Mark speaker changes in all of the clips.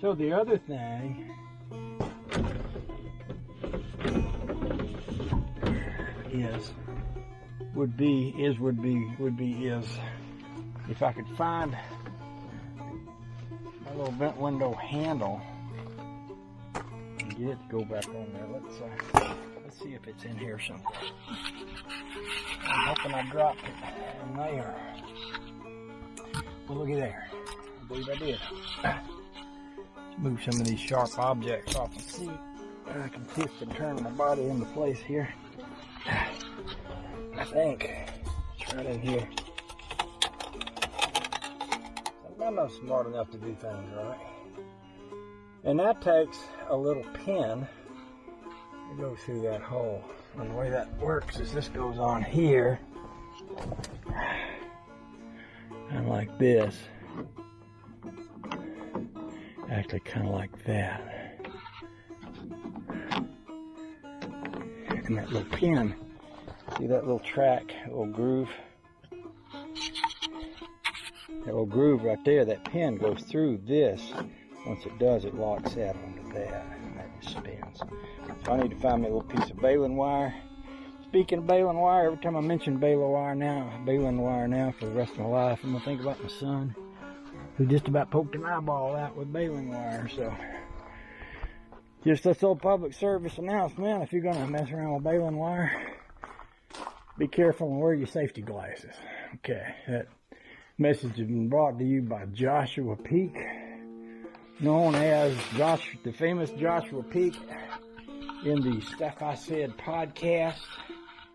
Speaker 1: So the other thing would be if I could find a little vent window handle and get it to go back on there. Let's see if it's in here somewhere. I'm hoping I dropped it in there. Well, looky there. I believe I did. Let's move some of these sharp objects off the seat. I can twist and turn my body into place here. I think it's right in here. I'm not smart enough to do things right. And that takes a little pin to go through that hole. And the way that works is this goes on here. And like this. Actually kind of like that. And that little pin, see that little track, that little groove? That little groove right there, that pin goes through this. Once it does, it locks that onto that, and that just spins. So I need to find me a little piece of baling wire. Speaking of baling wire, every time I mention baling wire now for the rest of my life, I'm gonna think about my son, who just about poked an eyeball out with baling wire. So, just this little public service announcement: if you're gonna mess around with baling wire, be careful and wear your safety glasses. Okay, that message has been brought to you by Joshua Peak, known as the famous Joshua Peak in the Stuff I Said podcast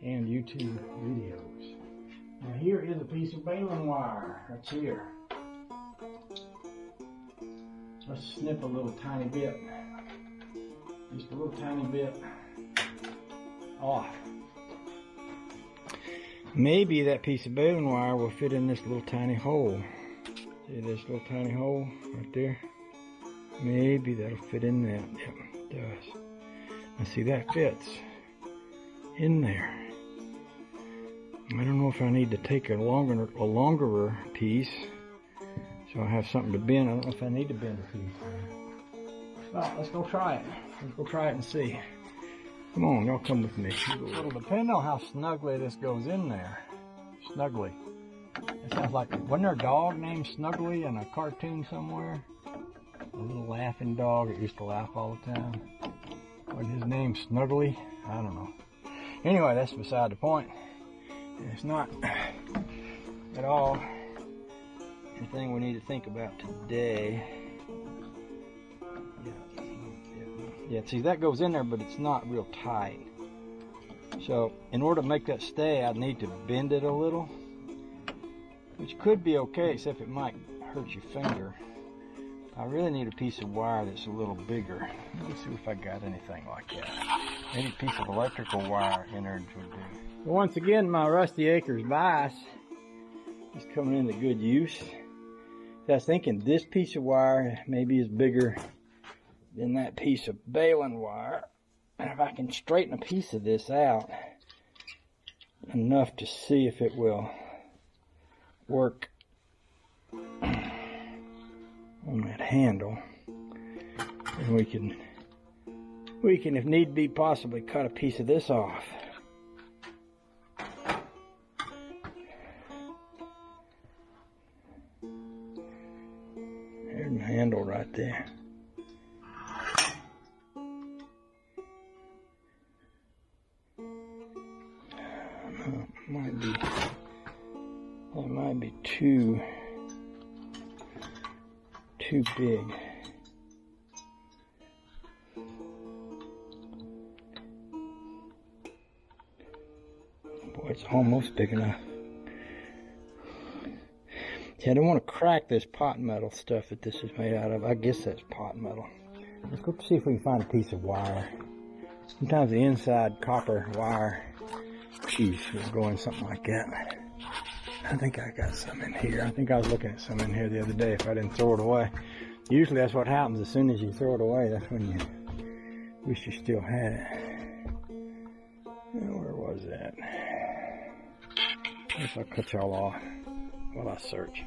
Speaker 1: and YouTube videos. Now here is a piece of baling wire. That's here. Let's snip a little tiny bit. Just a little tiny bit off. Maybe that piece of baling wire will fit in this little tiny hole. See this little tiny hole right there? Maybe that'll fit in that. Yep, it does. Now see, that fits in there. I don't know if I need to take a longer piece so I have something to bend. I don't know if I need to bend a piece. Well, let's go try it. Let's go try it and see. Come on, y'all come with me. It'll depend on how snugly this goes in there. Snuggly. It sounds like, wasn't there a dog named Snuggly in a cartoon somewhere? A little laughing dog that used to laugh all the time. Wasn't his name Snuggly? I don't know. Anyway, that's beside the point. It's not at all anything we need to think about today. Yeah, see, that goes in there, but it's not real tight. So, in order to make that stay, I need to bend it a little, which could be okay, except it might hurt your finger. I really need a piece of wire that's a little bigger. Let me see if I got anything like that. Maybe a piece of electrical wire innards would do. Well, once again, my Rusty Acres bias is coming into good use. So I was thinking this piece of wire maybe is bigger than that piece of baling wire. And if I can straighten a piece of this out enough to see if it will work on that handle, and we can, if need be, possibly cut a piece of this off. There's my handle right there. That might be too big. Boy, it's almost big enough. See, I don't want to crack this pot metal stuff that this is made out of. I guess that's pot metal. Let's go see if we can find a piece of wire. Sometimes the inside copper wire piece will go in something like that. I think I got some in here. I think I was looking at some in here the other day if I didn't throw it away. Usually that's what happens. As soon as you throw it away, that's when you wish you still had it. Where was that? I guess I'll cut y'all off while I search.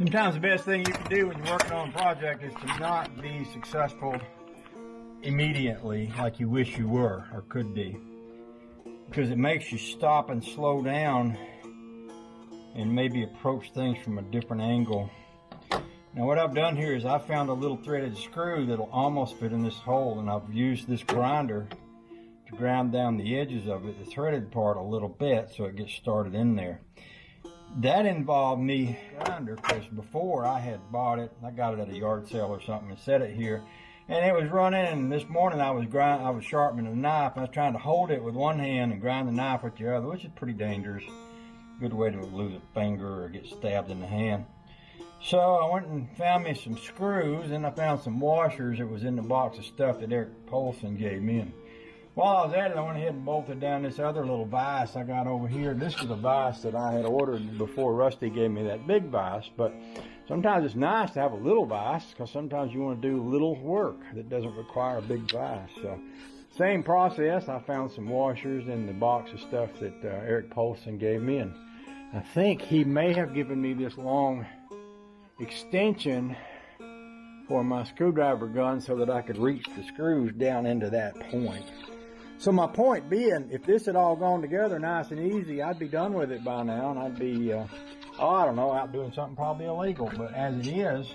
Speaker 1: Sometimes the best thing you can do when you're working on a project is to not be successful immediately like you wish you were or could be, because it makes you stop and slow down and maybe approach things from a different angle. Now what I've done here is I found a little threaded screw that'll almost fit in this hole, and I've used this grinder to grind down the edges of it, the threaded part, a little bit so it gets started in there. That involved me grinder, because before I had bought it, I got it at a yard sale or something and set it here, and it was running, and this morning I was sharpening the knife. I was trying to hold it with one hand and grind the knife with the other, which is pretty dangerous. Good way to lose a finger or get stabbed in the hand. So I went and found me some screws, and I found some washers that was in the box of stuff that Eric Polson gave me. And while I was at it, I went ahead and bolted down this other little vise I got over here. This was a vise that I had ordered before Rusty gave me that big vise, but sometimes it's nice to have a little vise, because sometimes you want to do little work that doesn't require a big vise. So same process, I found some washers in the box of stuff that Eric Polson gave me, and I think he may have given me this long extension for my screwdriver gun so that I could reach the screws down into that point. So my point being, if this had all gone together nice and easy, I'd be done with it by now, and I'd be, I don't know, out doing something probably illegal. But as it is,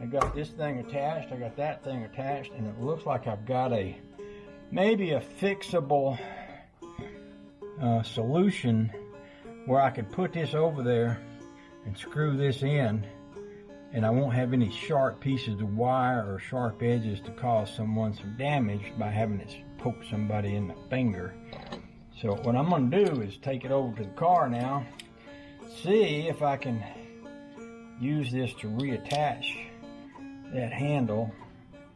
Speaker 1: I got this thing attached, I got that thing attached, and it looks like I've got maybe a fixable solution where I could put this over there and screw this in, and I won't have any sharp pieces of wire or sharp edges to cause someone some damage by having it poke somebody in the finger. So what I'm going to do is take it over to the car now, see if I can use this to reattach that handle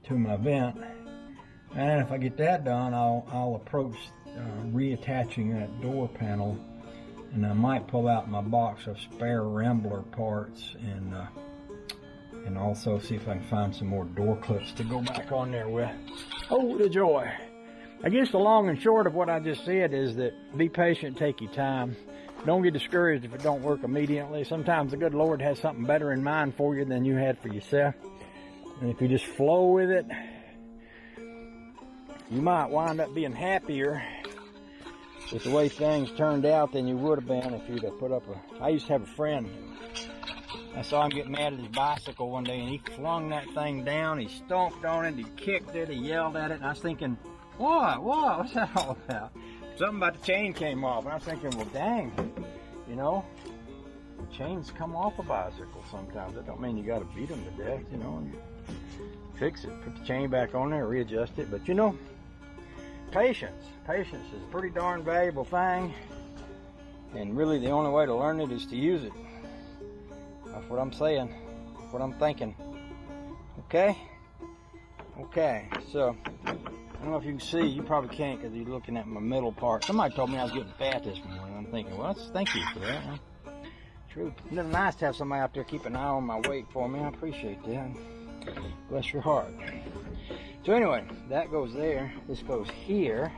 Speaker 1: to my vent, and if I get that done, I'll approach reattaching that door panel, and I might pull out my box of spare Rambler parts and also see if I can find some more door clips to go back on there with. Oh, the joy. I guess the long and short of what I just said is that be patient, take your time. Don't get discouraged if it don't work immediately. Sometimes the good Lord has something better in mind for you than you had for yourself. And if you just flow with it, you might wind up being happier with the way things turned out than you would have been if you'd have put up I used to have a friend. I saw him get mad at his bicycle one day, and he flung that thing down, he stomped on it, he kicked it, he yelled at it, and I was thinking, what's that all about? Something about the chain came off, and I was thinking, well, dang, you know, chains come off a bicycle sometimes. That don't mean you got to beat them to death, you know, and fix it, put the chain back on there, readjust it. But, you know, patience is a pretty darn valuable thing, and really the only way to learn it is to use it. That's what I'm saying, that's what I'm thinking. Okay, so I don't know if you can see, you probably can't because you're looking at my middle part. Somebody told me I was getting fat this morning. I'm thinking, well, thank you for that. Huh? True. It's nice to have somebody out there keep an eye on my weight for me. I appreciate that. Bless your heart. So anyway, that goes there. This goes here.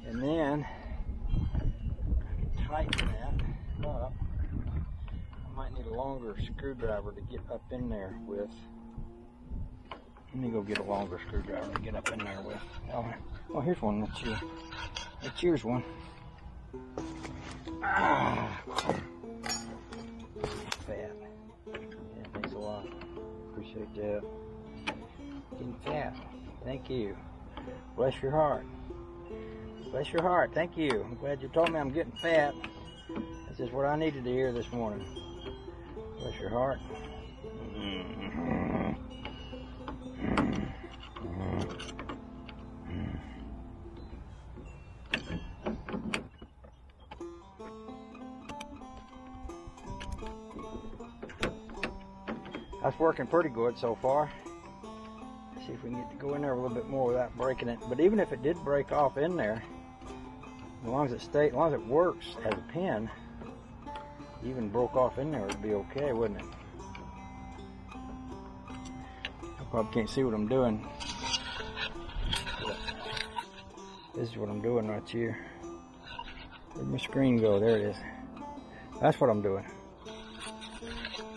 Speaker 1: And then tighten that up. I might need a longer screwdriver to get up in there with. Let me go get a longer screwdriver to get up in there with. Oh, here's one. That's yours one. Fat. Yeah, thanks a lot. Appreciate that. Getting fat. Thank you. Bless your heart. Bless your heart. Thank you. I'm glad you told me I'm getting fat. This is what I needed to hear this morning. Bless your heart. That's working pretty good so far. Let's see if we can get to go in there a little bit more without breaking it. But even if it did break off in there, as long as it works as a pin, even broke off in there, it'd be okay, wouldn't it? I probably can't see what I'm doing. This is what I'm doing right here. Where'd my screen go? There it is. That's what I'm doing.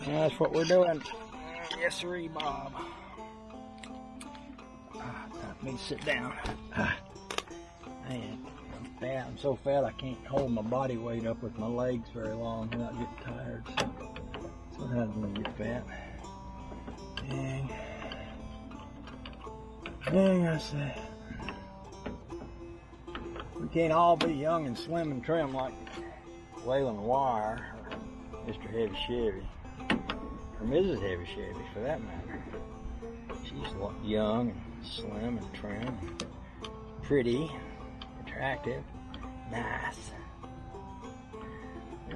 Speaker 1: That's what we're doing. Yes, sirree, Bob. Time for me to sit down. Man, I'm fat. I'm so fat I can't hold my body weight up with my legs very long without getting tired. So that happens when you get fat. Dang, I say. We can't all be young and slim and trim like Waylon Wire or Mr. Heavy Chevy. Or Mrs. Heavy Chevy, for that matter. She's young and slim and trim, and pretty, attractive, nice. Yeah,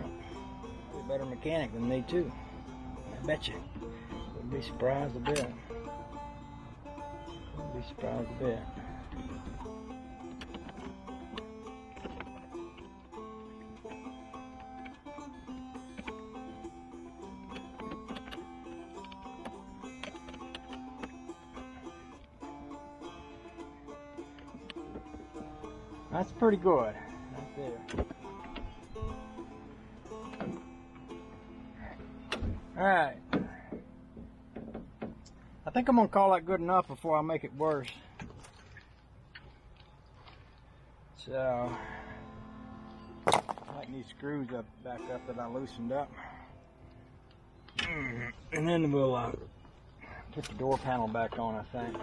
Speaker 1: a better mechanic than me too. I bet you. Wouldn't be surprised a bit. Wouldn't be surprised a bit. That's pretty good, right there. Alright. I think I'm going to call that good enough before I make it worse. So, tighten these screws back up that I loosened up. And then we'll put the door panel back on, I think.